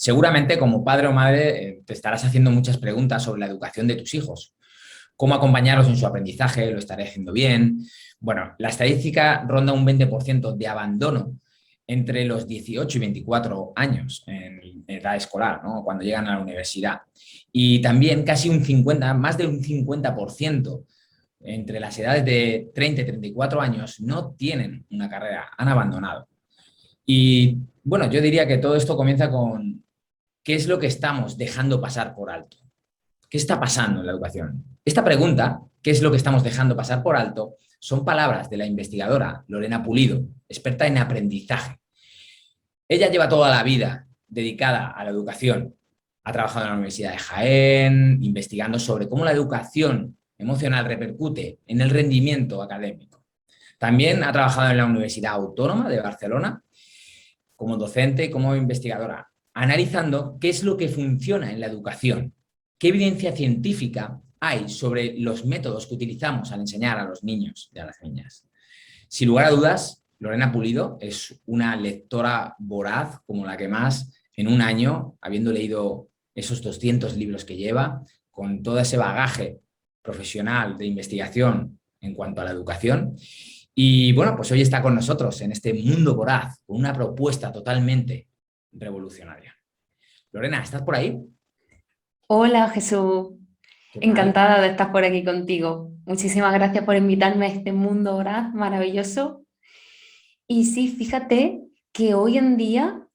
Seguramente como padre o madre te estarás haciendo muchas preguntas sobre la educación de tus hijos. ¿Cómo acompañarlos en su aprendizaje? ¿Lo estaré haciendo bien? Bueno, la estadística ronda un 20% de abandono entre los 18 y 24 años en edad escolar, ¿no? Cuando llegan a la universidad. Y también casi un 50, más de un 50% entre las edades de 30 y 34 años no tienen una carrera, han abandonado. Y bueno, yo diría que todo esto comienza con qué es lo que estamos dejando pasar por alto. ¿Qué está pasando en la educación? Esta pregunta, ¿qué es lo que estamos dejando pasar por alto? Son palabras de la investigadora Lorena Pulido, experta en aprendizaje. Ella lleva toda la vida dedicada a la educación. Ha trabajado en la Universidad de Jaén, investigando sobre cómo la educación emocional repercute en el rendimiento académico. También ha trabajado en la Universidad Autónoma de Barcelona como docente y como investigadora, analizando qué es lo que funciona en la educación, qué evidencia científica hay sobre los métodos que utilizamos al enseñar a los niños y a las niñas. Sin lugar a dudas, Lorena Pulido es una lectora voraz como la que más en un año, habiendo leído esos 200 libros que lleva, con todo ese bagaje profesional de investigación en cuanto a la educación. Y bueno, pues hoy está con nosotros en este mundo voraz, con una propuesta totalmente revolucionaria. Lorena, ¿estás por ahí? Hola Jesús, ¿Qué tal? encantada de estar por aquí contigo. Muchísimas gracias por invitarme a este mundo voraz maravilloso. Y sí, fíjate que hoy en día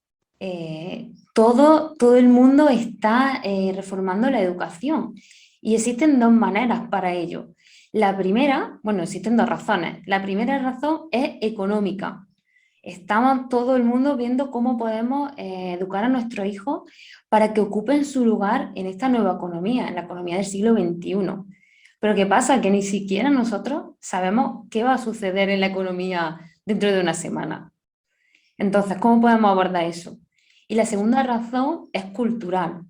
todo el mundo está reformando la educación y existen dos maneras para ello. La primera, bueno, existen dos razones. La primera razón es económica. Estamos todo el mundo viendo cómo podemos educar a nuestros hijos para que ocupen su lugar en esta nueva economía, en la economía del siglo XXI. Pero ¿qué pasa? Que ni siquiera nosotros sabemos qué va a suceder en la economía dentro de una semana. Entonces, ¿cómo podemos abordar eso? Y la segunda razón es cultural.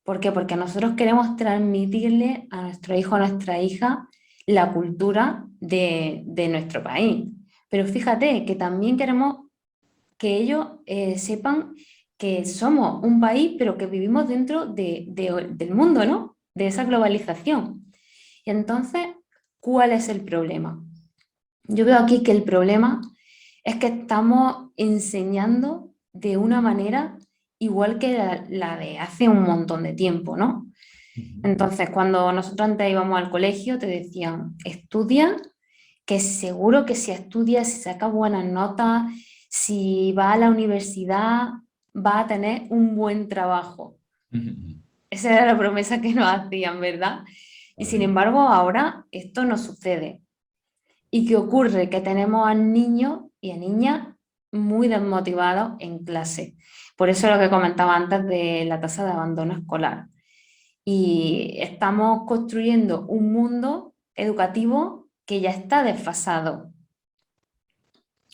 ¿Por qué? Porque nosotros queremos transmitirle a nuestro hijo, a nuestra hija, la cultura de nuestro país. Pero fíjate que también queremos que ellos sepan que somos un país, pero que vivimos dentro del mundo, ¿no? De esa globalización. Y entonces, ¿cuál es el problema? Yo veo aquí que el problema es que estamos enseñando de una manera igual que la de hace un montón de tiempo, ¿no? Entonces, cuando nosotros antes íbamos al colegio, te decían, estudia, que seguro que si estudias, si sacas buenas notas, si va a la universidad, va a tener un buen trabajo. Esa era la promesa que nos hacían, ¿verdad? Y sin Correcto. embargo, ahora esto no sucede. ¿Y qué ocurre? Que tenemos a niños y a niñas muy desmotivados en clase. Por eso lo que comentaba antes de la tasa de abandono escolar. Y estamos construyendo un mundo educativo que ya está desfasado.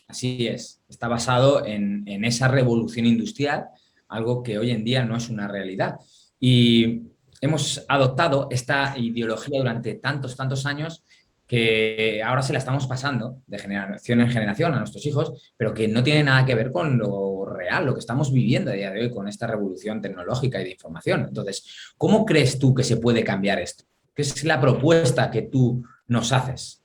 Así es, está basado en esa revolución industrial, algo que hoy en día no es una realidad. Y hemos adoptado esta ideología durante tantos, tantos años que ahora se la estamos pasando de generación en generación a nuestros hijos, pero que no tiene nada que ver con lo real, lo que estamos viviendo a día de hoy con esta revolución tecnológica y de información. Entonces, ¿cómo crees tú que se puede cambiar esto? ¿Qué es la propuesta que tú nos haces?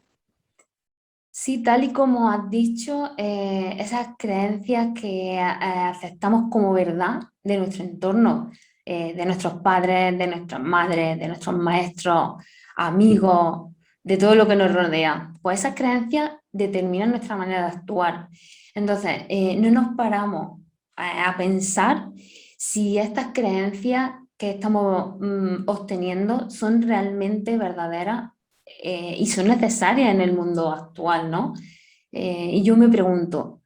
Sí, tal y como has dicho, esas creencias que aceptamos como verdad de nuestro entorno, de nuestros padres, de nuestras madres, de nuestros maestros, amigos, de todo lo que nos rodea, pues esas creencias determinan nuestra manera de actuar. Entonces, no nos paramos a pensar si estas creencias que estamos obteniendo son realmente verdaderas y son necesarias en el mundo actual, ¿no? Y yo me pregunto,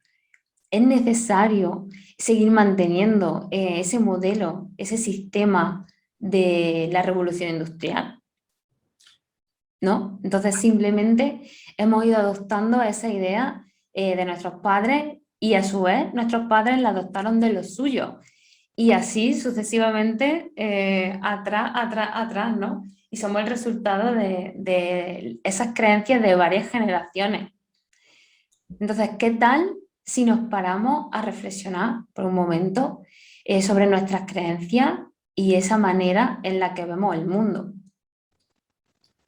¿es necesario seguir manteniendo ese modelo, ese sistema de la revolución industrial? ¿No? Entonces simplemente hemos ido adoptando esa idea de nuestros padres y a su vez nuestros padres la adoptaron de los suyos. Y así sucesivamente, atrás, atrás, atrás, ¿no? Y somos el resultado de esas creencias de varias generaciones. Entonces, ¿qué tal si nos paramos a reflexionar por un momento? sobre nuestras creencias y esa manera en la que vemos el mundo.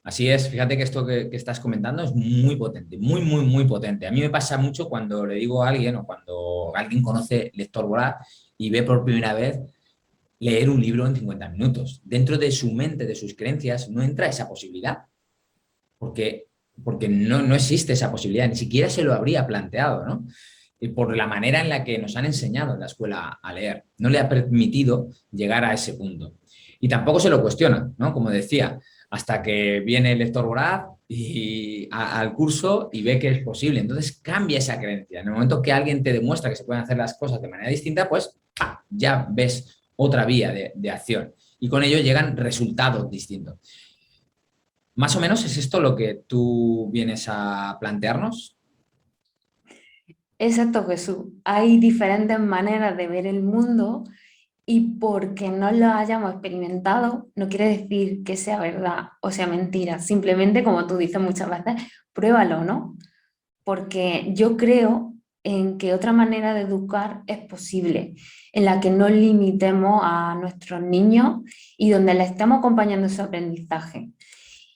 Así es, fíjate que esto que estás comentando es muy potente, muy, muy, muy potente. A mí me pasa mucho cuando le digo a alguien o cuando alguien conoce Lector Voraz y ve por primera vez leer un libro en 50 minutos. Dentro de su mente, de sus creencias, no entra esa posibilidad, porque, porque no existe esa posibilidad, ni siquiera se lo habría planteado, ¿no? Y por la manera en la que nos han enseñado en la escuela a leer, no le ha permitido llegar a ese punto. Y tampoco se lo cuestiona, ¿no? Como decía, hasta que viene el lector voraz al curso y ve que es posible. Entonces cambia esa creencia. En el momento que alguien te demuestra que se pueden hacer las cosas de manera distinta, pues ¡pam!, ya ves otra vía de acción. Y con ello llegan resultados distintos. Más o menos es esto lo que tú vienes a plantearnos. Exacto, Jesús. Hay diferentes maneras de ver el mundo y porque no lo hayamos experimentado no quiere decir que sea verdad o sea mentira. Simplemente, como tú dices muchas veces, pruébalo, ¿no? Porque yo creo en que otra manera de educar es posible, en la que no limitemos a nuestros niños y donde les estemos acompañando su aprendizaje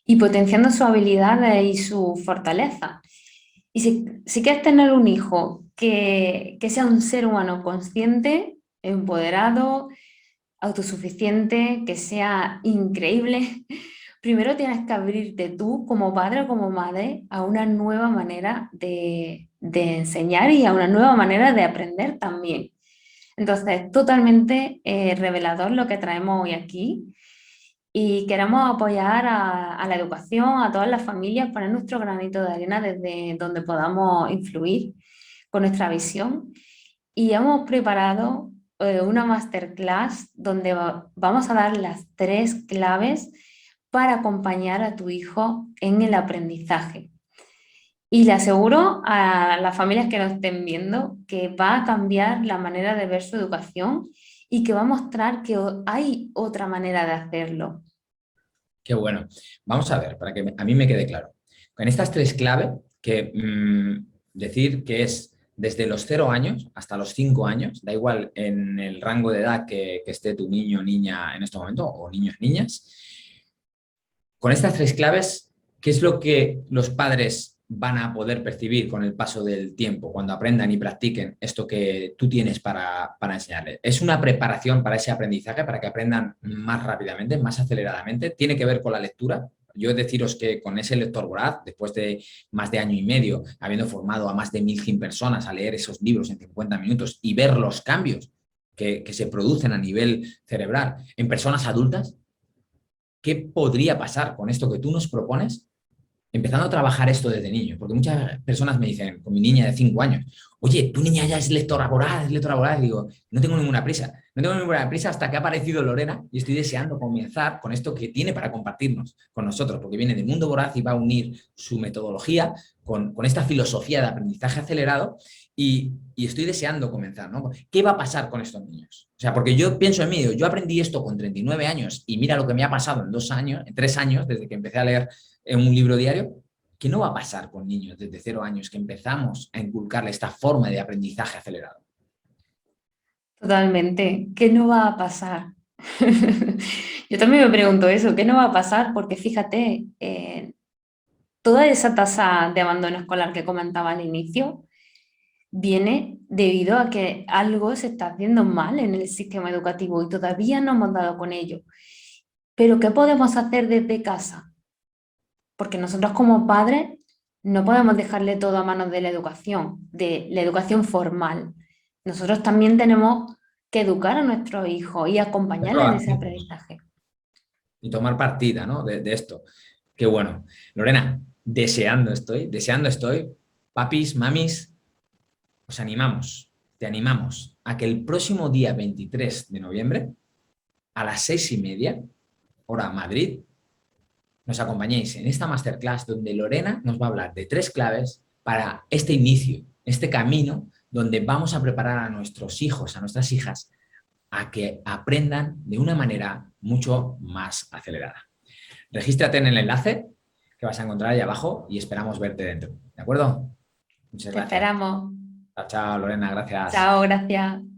y potenciando sus habilidades y su fortaleza. Y si quieres tener un hijo que sea un ser humano consciente, empoderado, autosuficiente, que sea increíble, primero tienes que abrirte tú como padre o como madre a una nueva manera de enseñar y a una nueva manera de aprender también. Entonces, totalmente revelador lo que traemos hoy aquí y queremos apoyar a la educación, a todas las familias, poner nuestro granito de arena desde donde podamos influir con nuestra visión. Y hemos preparado una masterclass donde vamos a dar las 3 claves para acompañar a tu hijo en el aprendizaje. Y le aseguro a las familias que nos estén viendo que va a cambiar la manera de ver su educación y que va a mostrar que hay otra manera de hacerlo. Qué bueno. Vamos a ver, para que a mí me quede claro. Con estas 3 claves, que decir que es desde los 0 años hasta los 5 años, da igual en el rango de edad que esté tu niño o niña en este momento, o niños, niñas. Con estas 3 claves, ¿qué es lo que los padres van a poder percibir con el paso del tiempo, cuando aprendan y practiquen esto que tú tienes para enseñarles? ¿Es una preparación para ese aprendizaje, para que aprendan más rápidamente, más aceleradamente? ¿Tiene que ver con la lectura? Yo he de deciros que con ese lector voraz, después de más de año y medio, habiendo formado a más de 1.100 personas a leer esos libros en 50 minutos y ver los cambios que se producen a nivel cerebral en personas adultas, ¿qué podría pasar con esto que tú nos propones empezando a trabajar esto desde niño? Porque muchas personas me dicen, con mi niña de 5 años, oye, tu niña ya es lectora voraz, es lectora voraz. Digo, no tengo ninguna prisa. No tengo ninguna prisa hasta que ha aparecido Lorena y estoy deseando comenzar con esto que tiene para compartirnos con nosotros, porque viene del mundo voraz y va a unir su metodología con esta filosofía de aprendizaje acelerado y estoy deseando comenzar, ¿no? ¿Qué va a pasar con estos niños? O sea, porque yo pienso en mí, yo aprendí esto con 39 años y mira lo que me ha pasado en 2 años, en 3 años, desde que empecé a leer en un libro diario. ¿Qué no va a pasar con niños desde 0 años que empezamos a inculcarle esta forma de aprendizaje acelerado? Totalmente. ¿Qué no va a pasar? Yo también me pregunto eso, ¿qué no va a pasar? Porque fíjate, toda esa tasa de abandono escolar que comentaba al inicio viene debido a que algo se está haciendo mal en el sistema educativo y todavía no hemos dado con ello. Pero ¿qué podemos hacer desde casa? Porque nosotros como padres no podemos dejarle todo a manos de la educación formal. Nosotros también tenemos que educar a nuestros hijos y acompañarles en ese aprendizaje. Y tomar partida, ¿no? de esto. Qué bueno. Lorena, deseando estoy. Papis, mamis, os animamos, te animamos a que el próximo día 23 de noviembre, a las 6:30, hora Madrid, nos acompañéis en esta masterclass donde Lorena nos va a hablar de 3 claves para este inicio, este camino donde vamos a preparar a nuestros hijos, a nuestras hijas, a que aprendan de una manera mucho más acelerada. Regístrate en el enlace que vas a encontrar ahí abajo y esperamos verte dentro. ¿De acuerdo? Muchas Te gracias. esperamos. Chao, chao, Lorena, gracias. Chao, gracias.